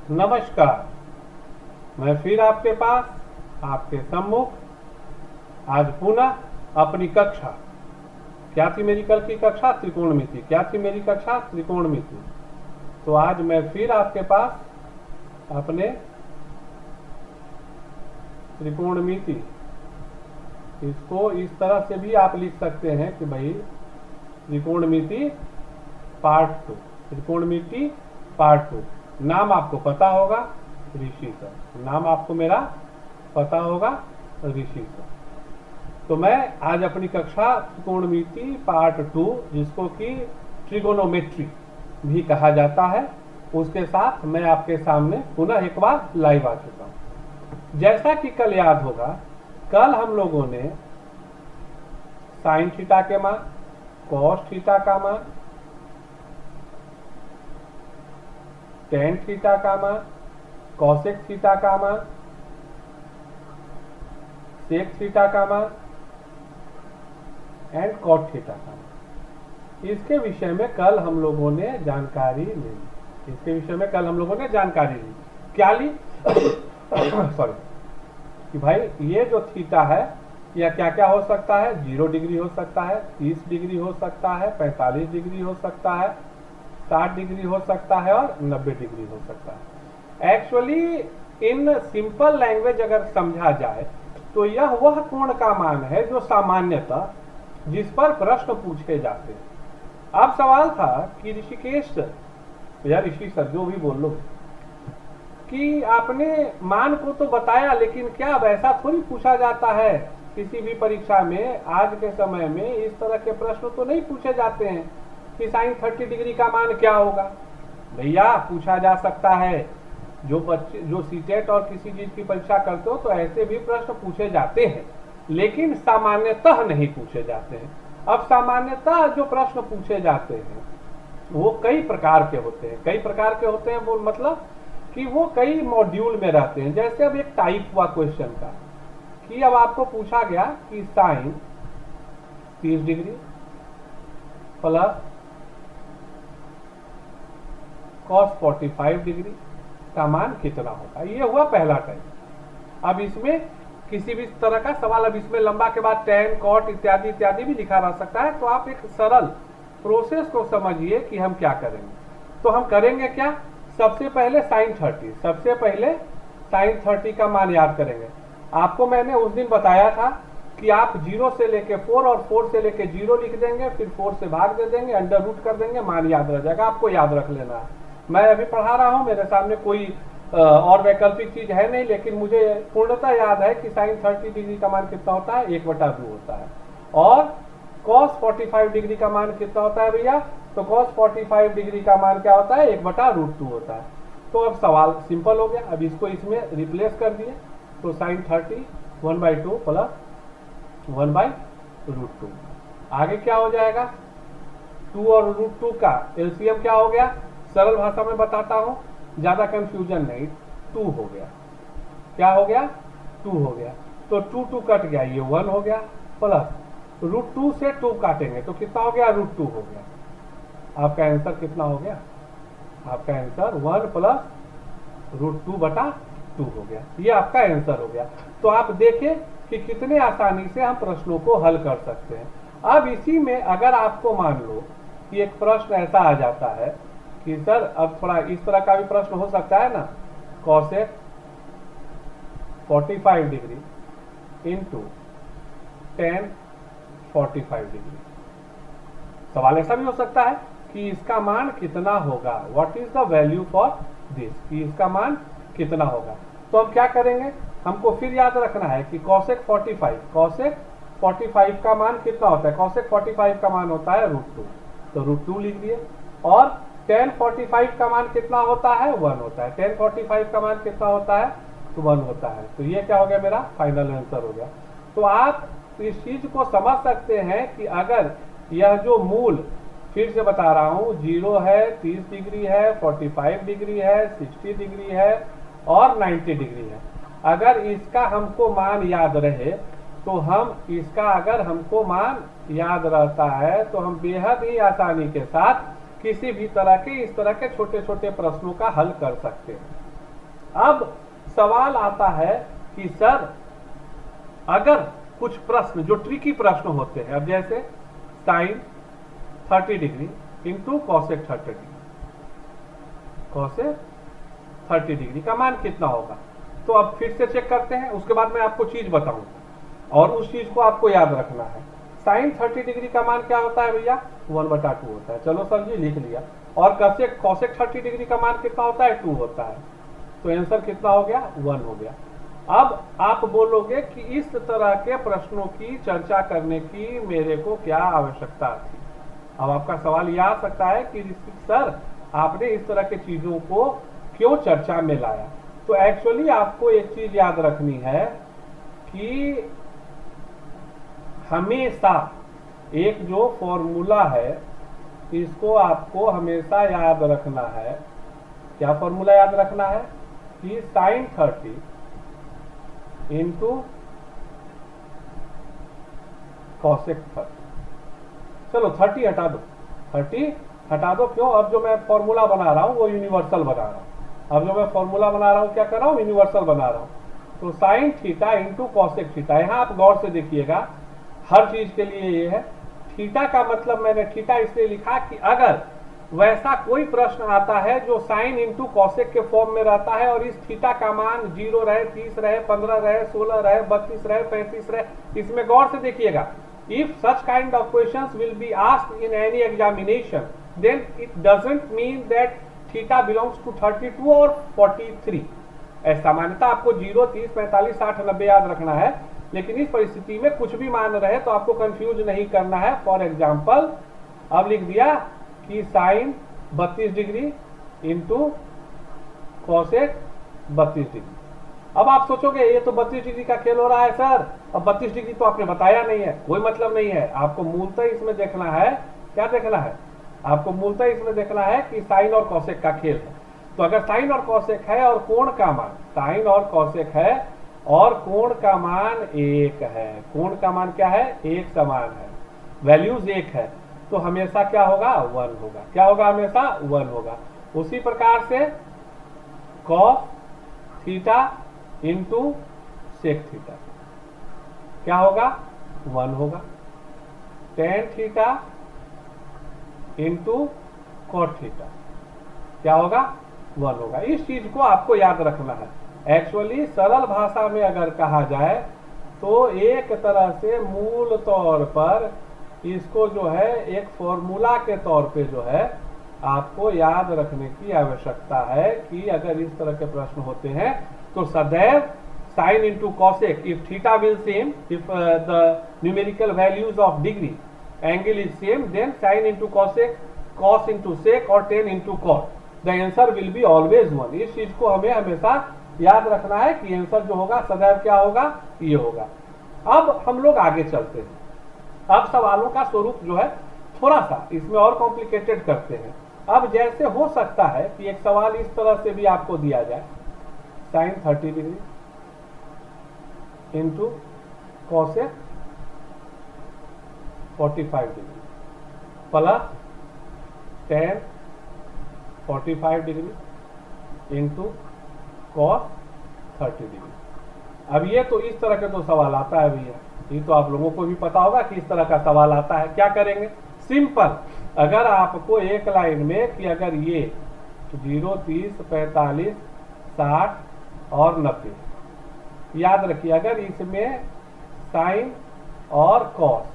नमस्कार। मैं फिर आपके पास, आपके सम्मुख आज पुनः अपनी कक्षा। क्या थी मेरी कल की कक्षा? त्रिकोणमिति। क्या थी मेरी कक्षा? त्रिकोणमिति। तो आज मैं फिर आपके पास अपने त्रिकोणमिति, इसको इस तरह से भी आप लिख सकते हैं कि भाई त्रिकोणमिति पार्ट 2। त्रिकोणमिति पार्ट 2। नाम आपको पता होगा, ऋषि सर। नाम आपको मेरा पता होगा, ऋषि सर। तो मैं आज अपनी कक्षा त्रिकोणमिति पार्ट 2, जिसको कि ट्रिगोनोमेट्री भी कहा जाता है, उसके साथ मैं आपके सामने पुनः एक बार लाइव आ चुका हूं। जैसा कि कल याद होगा, कल हम लोगों ने साइन थीटा के मान, कॉस थीटा का मान, टेन थीटा का मान, कॉसेक थीटा का मान, सेक थीटा का मान एंड कॉट थीटा का मान, इसके विषय में कल हम लोगों ने जानकारी ली। इसके विषय में कल हम लोगों ने जानकारी ली। क्या ली? सॉरी, कि भाई ये जो थीटा है यह क्या क्या हो सकता है? 0 डिग्री हो सकता है, 30 डिग्री हो सकता है, 45 डिग्री हो सकता है, 60 डिग्री हो सकता है और 90 डिग्री हो सकता है। एक्चुअली इन सिंपल लैंग्वेज अगर समझा जाए तो यह वह कोण का मान है जो सामान्यतः जिस पर प्रश्न पूछे जाते हैं। अब सवाल था कि ऋषिकेश या ऋषि सर, जो भी बोल लो, कि आपने मान को तो बताया, लेकिन क्या वैसा थोड़ी पूछा जाता है किसी भी परीक्षा में? आज के समय में इस तरह के प्रश्न तो नहीं पूछे जाते हैं कि साइन 30 डिग्री का मान क्या होगा। भैया पूछा जा सकता है। जो बच्चे जो सीटेट और किसी चीज की परीक्षा करते हो तो ऐसे भी प्रश्न पूछे जाते हैं, लेकिन सामान्यतः नहीं पूछे जाते हैं। अब सामान्यतः जो प्रश्न पूछे जाते हैं वो कई प्रकार के होते हैं। कई प्रकार के होते हैं, वो मतलब कि वो कई मॉड्यूल में रहते हैं। जैसे अब एक टाइप हुआ क्वेश्चन का कि अब आपको पूछा गया कि sine 30 degree plus cos 45 degree का मान कितना होगा। ये हुआ पहला टाइप। अब इसमें किसी भी तरह का सवाल, अब इसमें लंबा के बाद टेन, कॉट इत्यादि इत्यादि भी लिखा रह सकता है। तो आप एक सरल प्रोसेस को समझिए कि हम क्या करेंगे। तो हम करेंगे क्या? सबसे पहले साइन 30, सबसे पहले साइन 30 का मान याद करेंगे। आपको मैंने उस दिन बताया था कि आप 0 से लेके 4 और 4 से लेके 0 लिख देंगे, फिर 4 से भाग दे देंगे, अंडर रूट कर देंगे, मान याद रह जाएगा। आपको याद रख लेना है। मैं अभी पढ़ा रहा हूं, मेरे सामने कोई और वैकल्पिक चीज है नहीं, लेकिन मुझे पूर्णतः याद है कि साइन 30 डिग्री का मान कितना होता है? 1/2 होता है। और कॉस 45 डिग्री का मान कितना होता है भैया? तो कॉस 45 डिग्री का मान क्या होता है? 1/√2 होता है। तो अब सवाल सिंपल हो गया। अब इसको इसमें रिप्लेस कर दिए, तो साइन 30 1/2 प्लस 1/√2। आगे क्या हो जाएगा? 2 और √2 का एलसीएम क्या हो गया? सरल भाषा में बताता हूं, ज्यादा कंफ्यूजन नहीं। 2 हो गया। क्या हो गया? 2 हो गया। तो 2 कट गया, ये 1 हो गया, प्लस √2 से 2 काटेंगे तो कितना हो गया? √2 हो गया। आपका आंसर कितना हो गया? आपका आंसर 1 प्लस √2/2 हो गया। ये आपका आंसर हो गया। तो आप देखें कि कितने आसानी से हम प्रश्नों को हल कर सकते हैं। अब इसी में अगर आपको मान लो कि एक प्रश्न ऐसा आ जाता है कि सर, अब थोड़ा इस तरह का भी प्रश्न हो सकता है ना, cosec 45 degree into ten 45 degree. सवाल ऐसा भी हो सकता है कि इसका मान कितना होगा, what is the value for this, कि इसका मान कितना होगा। तो हम क्या करेंगे? हमको फिर याद रखना है कि कॉसेक 45 का मान कितना होता है? कॉसेक 45 का मान होता है √2, तो √2 लिख दिए। और टेन 45 का मान कितना होता है? 1 होता है। टेन 45 का मान कितना होता है? तो 1 होता है। तो ये क्या हो गया? मेरा फाइनल आंसर हो गया। तो आप इस चीज को समझ सकते हैं कि अगर यह जो मूल, फिर से बता रहा हूं, 0 है, 30 डिग्री है, 45 डिग्री है, 60 डिग्री है और 90 डिग्री है, अगर इसका हमको मान याद रहे तो हम इसका, अगर हमको मान याद रहता है तो हम बेहद ही आसानी के साथ किसी भी तरह के इस तरह के छोटे छोटे प्रश्नों का हल कर सकते हैं। अब सवाल आता है कि सर अगर कुछ प्रश्न जो ट्रिकी प्रश्न होते हैं, अब जैसे sine 30 degree into cosec 30 degree, cosec 30 degree का मान कितना होगा। तो अब फिर से चेक करते हैं, उसके बाद मैं आपको चीज बताऊंगा और उस चीज को आपको याद रखना है। साइन 30 डिग्री का मान क्या होता है भैया, 1/2 होता है। चलो सर जी लिख लिया। और कॉसेक 30 डिग्री का मान कितना होता है, 2 होता है। तो आंसर कितना हो गया, 1 हो गया। अब आप बोलोगे कि इस तरह के प्रश्नों की चर्चा करने की मेरे को क्या आवश्यकता थी। अब आपका सवाल यह आ सकता है कि सर आपने इस तरह की चीजों को क्यों चर्चा में लाया। तो एक्चुअली आपको एक चीज याद रखनी है कि हमेशा एक जो फॉर्मूला है इसको आपको हमेशा याद रखना है। क्या फॉर्मूला याद रखना है कि साइन 30 इंटू कॉसेक 30। चलो 30 हटा दो, 30 हटा दो। क्यों, अब जो मैं फॉर्मूला बना रहा हूं वो यूनिवर्सल बना रहा हूं। अब जो मैं फॉर्मूला बना रहा हूं क्या कर रहा हूं, यूनिवर्सल बना रहा हूं। तो sine theta into cosec theta, यहां आप गौर से देखिएगा हर चीज के लिए ये है। थीटा का मतलब मैंने थीटा इसलिए लिखा कि अगर वैसा कोई प्रश्न आता है जो साइन इंटू कॉसेक के फॉर्म में रहता है और इस थीटा का मान 0 रहे, 30 रहे, 15 रहे, 16 रहे, 32 रहे, 35 रहे, इसमें गौर से देखिएगा। If such kind of questions will be asked in any examination, then it doesn't mean that theta belongs to 32 or 43। सामान्यतः आपको 0, 30, 45, 60, 90 याद रखना है, लेकिन इस परिस्थिति में कुछ भी मान रहे तो आपको कंफ्यूज नहीं करना है। फॉर एग्जाम्पल अब लिख दिया कि sine 32 degree into cosec 32 degree. अब आप सोचोगे ये तो 32 डिग्री का खेल हो रहा है सर, अब 32 डिग्री तो आपने बताया नहीं है। कोई मतलब नहीं है, आपको मूलतः इसमें देखना है, क्या देखना है, आपको मूलतः इसमें देखना है कि साइन और कॉसेक का खेल है। तो अगर साइन और कॉसेक है और कोण का मान, साइन और कॉसेक है और कोण का मान 1 है, कोण का मान क्या है, 1 समान है, वैल्यूज 1 है, तो हमेशा क्या होगा, 1 होगा। क्या होगा, हमेशा 1 होगा। उसी प्रकार से cos theta into sec theta क्या होगा, 1 होगा। Tan theta into cot theta क्या होगा, 1 होगा। इस चीज को आपको याद रखना है। एक्चुअली सरल भाषा में अगर कहा जाए तो एक तरह से मूल तौर पर इसको जो है एक फॉर्मूला के तौर पे जो है आपको याद रखने की आवश्यकता है कि अगर इस तरह के प्रश्न होते हैं तो सदैव sine into cosec, if theta will same, if the numerical values of degree angle is same, then sine into cosec, cos into sec और tan into cot, the answer will be always 1। इस चीज को हमें हमेशा याद रखना है कि आंसर जो होगा सदैव क्या होगा, ये होगा। अब हम लोग आगे चलते हैं। अब सवालों का स्वरूप जो है थोड़ा सा इसमें और कॉम्प्लिकेटेड करते हैं। अब जैसे हो सकता है कि एक सवाल इस तरह से भी आपको दिया जाए, sine 30 degree into cosec 45 degree plus tan 45 degree into cos 30 degree. अब ये तो इस तरह का तो सवाल आता है भैया, ये तो आप लोगों को भी पता होगा कि इस तरह का सवाल आता है। क्या करेंगे, सिंपल, अगर आपको एक लाइन में कि अगर ये 0, 30, 45, 60 और 90 याद रखिए, अगर इसमें साइन और कॉस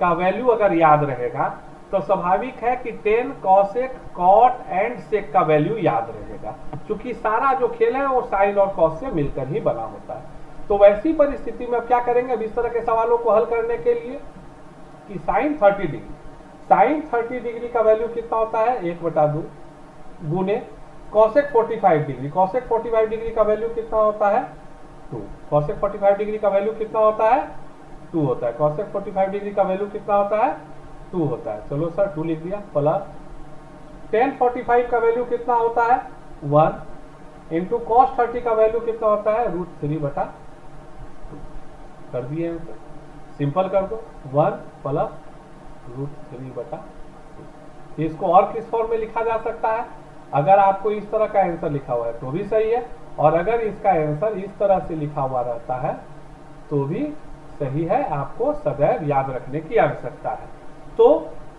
का वैल्यू अगर याद रहेगा तो स्वाभाविक है कि टेन कॉसेक कॉट एंड सेक का वैल्यू याद रहेगा, क्योंकि सारा जो खेल है वो साइन और कॉस से मिलकर ही बना होता है। तो वैसी परिस्थिति में अब क्या करेंगे, अब इस तरह के सवालों को हल करने के लिए कि साइन 30 डिग्री, साइन 30 डिग्री का वैल्यू कितना होता है, 1/2 गुने कॉसेक 45 डिग्री, कॉसेक 45 डिग्री का वैल्यू कितना होता है, 2, कॉसेक 45 डिग्री का वैल्यू कितना होता है, 2 होता है, कॉसेक 45 डिग्री का वैल्यू कितना होता है, 2 होता है। चलो सर 2 लिख दिया, प्लस टेन 45 का वैल्यू कितना होता है, 1 इंटू कॉस 30 का वैल्यू कितना होता है, √3/2 कर दिए आंसर। सिंपल कर दो, 1 प्लस √3/2। इसको और किस फॉर्म में लिखा जा सकता है, अगर आपको इस तरह का आंसर लिखा हुआ है तो भी सही है, और अगर इसका आंसर इस तरह से लिखा हुआ रहता है तो भी सही है, आपको सदैव याद रखने की आवश्यकता है। तो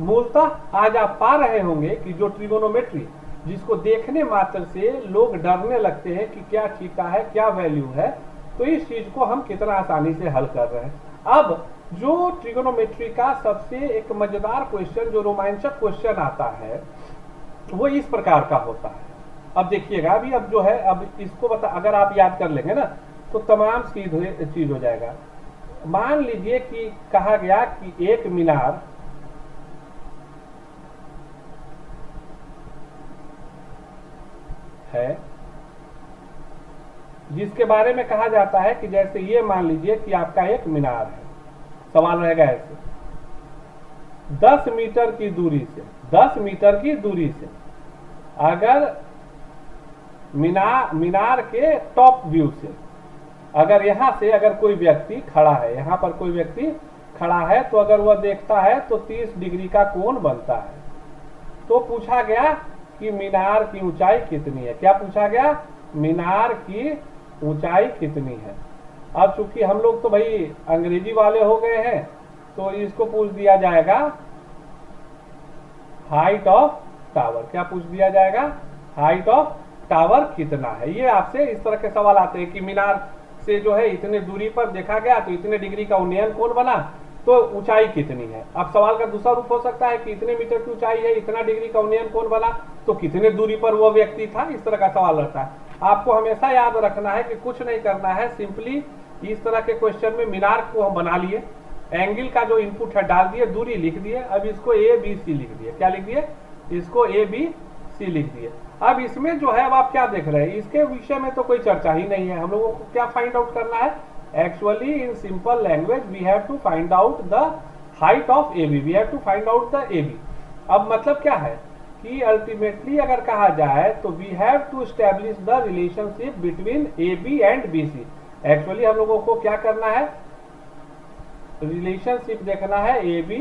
मूलतः आज आप पा रहे होंगे कि जो ट्रिगोनोमेट्री जिसको देखने मात्र से लोग डरने लगते हैं कि क्या थीटा है, क्या वैल्यू है, तो इस चीज को हम कितना आसानी से हल कर रहे हैं। अब जो ट्रिगोनोमेट्री का सबसे एक मजेदार क्वेश्चन, जो रोमांचक क्वेश्चन आता है, वो इस प्रकार का होता है। अब देखिएगा, अभी अब जो है, अब इसको अगर आप याद कर लेंगे ना तो तमाम सीधे चीज हो जाएगा। मान लीजिए कि कहा गया कि एक मीनार है जिसके बारे में कहा जाता है कि जैसे ये मान लीजिए कि आपका एक मीनार है। सवाल रहेगा ऐसे, 10 मीटर की दूरी से, 10 मीटर की दूरी से अगर मीनार के टॉप व्यू से अगर यहां से अगर कोई व्यक्ति खड़ा है, यहां पर कोई व्यक्ति खड़ा है, तो अगर वह देखता है तो 30 डिग्री का कोण बनता है। तो पूछा गया कि मीनार की ऊंचाई कितनी है। क्या पूछा गया? मीनार की ऊंचाई कितनी है। अब चूंकि हम लोग तो भाई अंग्रेजी वाले हो गए हैं, तो इसको पूछ दिया जाएगा हाइट ऑफ टावर। क्या पूछ दिया जाएगा? हाइट ऑफ टावर कितना है। ये आपसे इस तरह के सवाल आते हैं कि मीनार से जो है इतने दूरी पर देखा गया तो इतने डिग्री का उन्नयन कोण बना, तो ऊंचाई कितनी है। अब सवाल का दूसरा रूप हो सकता है कि इतने मीटर की ऊंचाई है, इतना डिग्री का उन्नयन कोण बना, तो कितने दूरी पर वो व्यक्ति था। इस तरह का सवाल रहता है। आपको हमेशा याद रखना है कि कुछ नहीं करना है, सिंपली इस तरह के क्वेश्चन में मीनार को हम बना लिए, एंगल का जो इनपुट है डाल दिए, दूरी लिख दिए, अब इसको ABC लिख दिए। क्या लिख दिए? इसको ABC लिख दिए। अब इसमें जो है, अब आप क्या देख रहे हैं, इसके विषय में तो कोई चर्चा ही नहीं है। हम लोगों को क्या फाइंड आउट करना है? Actually in simple language we have to find out the height of AB, we have to find out the AB। अब मतलब क्या है कि अल्टीमेटली अगर कहा जाए तो we have to establish the relationship between AB and BC। Actually हम लोगों को क्या करना है? रिलेशनशिप देखना है AB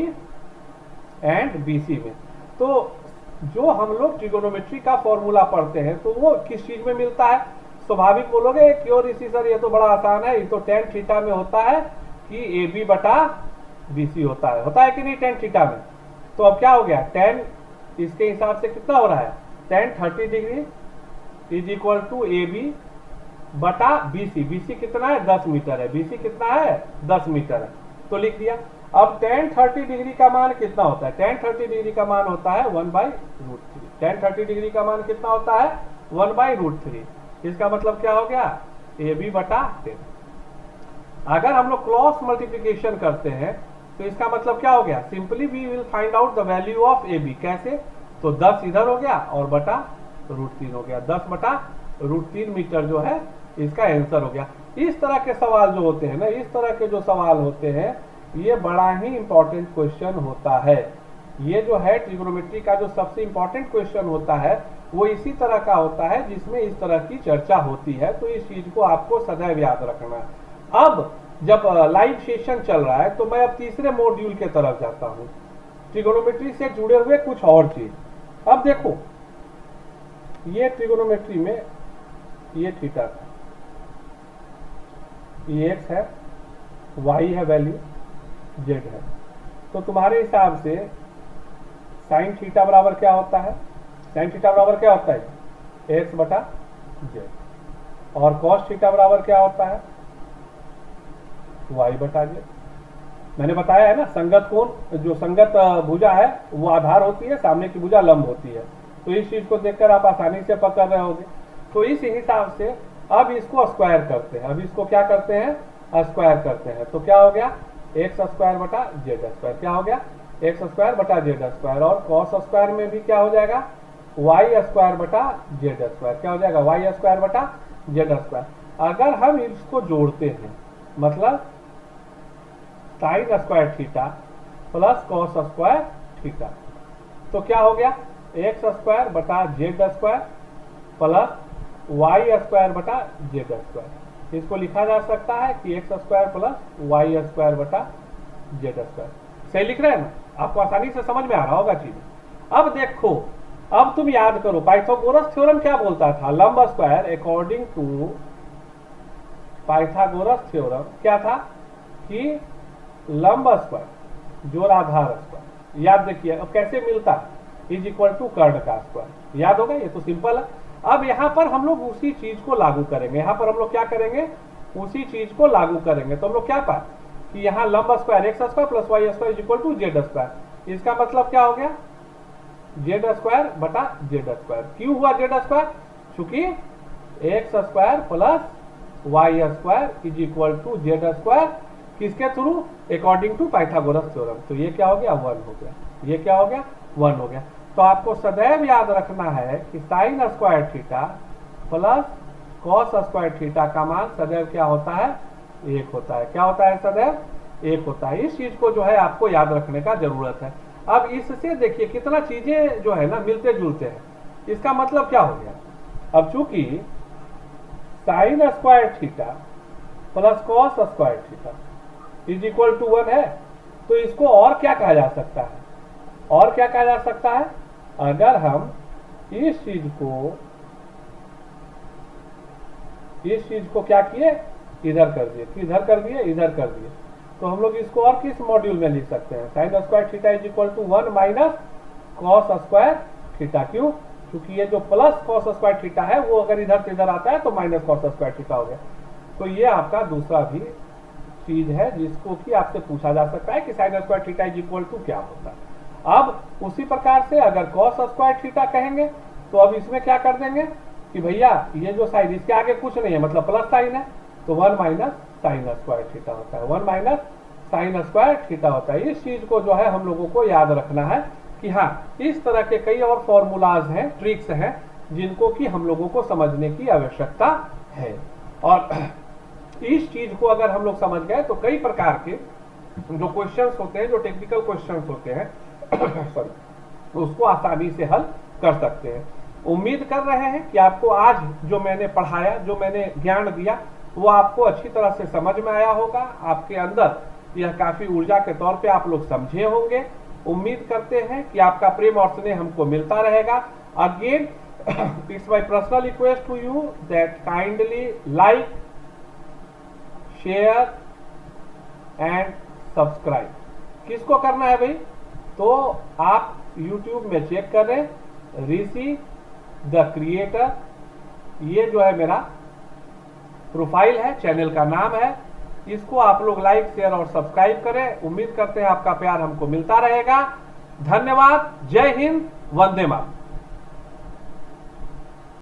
एंड BC में। तो जो हम लोग ट्रिगोनोमेट्री का फॉर्मूला पढ़ते हैं तो वो किस चीज में मिलता है? स्वाभाविक बोलोगे क्यों ऋषि सर, ये तो बड़ा आसान है, ये तो tan थीटा में होता है कि AB बटा BC होता है कि नहीं tan थीटा में। तो अब क्या हो गया? tan इसके हिसाब से कितना हो रहा है? tan 30 degree is equal to AB बटा BC। BC कितना है? 10 मीटर है। BC कितना है? 10 मीटर है। तो लिख दिया। अब tan 30 डिग्री का मान कितना होता है? tan 30 डिग्री का मान होता है 1/√3। tan 30 डिग्री का मान कितना होता है? 1/√3। इसका मतलब क्या हो गया? AB बटा 10। अगर हम लोग क्रॉस मल्टीप्लिकेशन करते हैं तो इसका मतलब क्या हो गया? Simply we will find out the value of AB। कैसे? तो 10 इधर हो गया और बटा √3 हो गया। 10 बटा √3 मीटर जो है इसका आंसर हो गया। इस तरह के सवाल जो होते हैं ना, इस तरह के जो सवाल होते हैं, ये बड़ा ही इंपॉर्टेंट क्वेश्चन होता है। ये जो है ट्रिगोनोमेट्री का जो सबसे इंपॉर्टेंट क्वेश्चन होता है वो इसी तरह का होता है जिसमें इस तरह की चर्चा होती है। तो इस चीज को आपको सदैव याद रखना है। अब जब लाइव सेशन चल रहा है तो मैं अब तीसरे मॉड्यूल के तरफ जाता हूँ, ट्रिगोनोमेट्री से जुड़े हुए कुछ और चीज। अब देखो, ये ट्रिगोनोमेट्री में ये थीटा था, ये x है, y है वैल्यू, z है। तो तुम्हारे हिसाब से साइन थीटा बराबर क्या होता है? साइन थीटा बराबर क्या होता है? x बटा z। और कॉस थीटा बराबर क्या होता है? y बटा z। मैंने बताया है ना, संगत कोण, जो संगत भुजा है वो आधार होती है, सामने की भुजा लंब होती है। तो इस चीज को देखकर आप आसानी से पकड़ रहे होंगे। तो इस हिसाब से अब इसको स्क्वायर करते हैं। अब इसको क्या करते हैं? स्क्वायर करते हैं। तो क्या हो गया? x स्क्वायर बटा z स्क्वायर। क्या हो गया? x स्क्वायर बटा z स्क्वायर। और कॉस स्क्वायर में भी क्या हो जाएगा? y स्क्वायर बटा z स्क्वायर। क्या हो जाएगा? y स्क्वायर बटा z स्क्वायर। अगर हम इसको जोड़ते हैं, मतलब sign square theta plus cos square theta, तो क्या हो गया? x स्क्वायर बटा z square plus y square बटा z स्क्वायर। इसको लिखा जा सकता है कि x square plus y square बटा z स्क्वायर। सही लिख रहे हैं ना? आपको आसानी से समझ में आ रहा होगा चीज। अब देखो, अब तुम याद करो पाइथागोरस थ्योरम क्या बोलता था, लंब square according to Pythagoras theorem क्या था कि लंब स्क्वायर जोड़ आधार स्क्वायर, याद देखिए अब कैसे मिलता है, इज इक्वल टू कर्ण का स्क्वायर, याद होगा, ये तो सिंपल है। अब यहां पर हम लोग उसी चीज को लागू करेंगे, यहां पर हम लोग क्या करेंगे, उसी चीज को लागू करेंगे। तो हम लोग क्या पाए कि यहाँ लंब square X square plus Y square is equal to Z square, इसका मतलब क्या हो गया, जेड स्क्वायर बटा जेड स्क्वायर। क्यों हुआ जेड स्क्वायर, चूंकि X square plus Y square is equal to Z square, किसके through, according to Pythagoras theorem. तो ये क्या हो गया, 1 हो गया, ये क्या हो गया, 1 हो गया। तो आपको सदैव याद रखना है कि sine square theta plus cos square theta का मान सदैव क्या होता है, 1 होता है। क्या होता है, सदैव 1 होता है। इस चीज को जो है आपको याद रखने का जरूरत है। अब इससे देखिए कितना चीजें जो है ना मिलते जुलते हैं। इसका मतलब क्या हो गया, अब चूंकि sine square theta plus cos square theta is equal to 1 है, तो इसको और क्या कहा जा सकता है, और क्या कहा जा सकता है, अगर हम इस चीज को क्या किए, इधर कर दिए, इधर कर दिए, इधर कर दिए, तो हम लोग इसको और किस मॉड्यूल में लिख सकते हैं, sine square theta is equal to 1 minus cos square theta. क्यों, क्योंकि ये जो प्लस कॉस स्क्वायर थीटा है वो अगर इधर से इधर आता है तो माइनस कॉस स्क्वायर थीटा हो गया। तो ये आपका दूसरा भी चीज है जिसको कि आपसे पूछा जा सकता है कि sine square theta is equal to क्या होता है। अब उसी प्रकार से अगर कॉस स्क्वायर थीटा कहेंगे तो अब इसमें क्या कर देंगे कि भैया ये जो साइन इसके आगे कुछ नहीं है, मतलब प्लस साइन है, तो 1 माइनस साइन स्क्वायर थीटा होता है, 1 माइनस साइन स्क्वायर थीटा होता है। इस चीज को जो है हम लोगों को याद रखना है कि हाँ इस तरह के कई और फॉर्मूलाज हैं, ट्रिक्स हैं, जिनको कि हम लोगों को समझने की आवश्यकता है। और इस चीज को अगर हम लोग समझ गए तो कई प्रकार के जो क्वेश्चंस होते हैं, जो टेक्निकल क्वेश्चंस होते हैं सॉरी, उसको आसानी से हल कर सकते हैं। उम्मीद कर रहे हैं कि आपको आज जो मैंने पढ़ाया, जो मैंने ज्ञान दिया, वो आपको अच्छी तरह से समझ में आया होगा। आपके अंदर यह काफी ऊर्जा के तौर पे आप लोग समझे होंगे। उम्मीद करते हैं कि आपका प्रेम और स्नेह हमको मिलता रहेगा। Again it's my personal request to you that kindly like, share and subscribe. किसको करना है भाई, तो आप YouTube में चेक करें, ऋषि द क्रिएटर, ये जो है मेरा प्रोफाइल है, चैनल का नाम है। इसको आप लोग लाइक, शेयर और सब्सक्राइब करें। उम्मीद करते हैं आपका प्यार हमको मिलता रहेगा। धन्यवाद। जय हिंद, वंदे मातरम।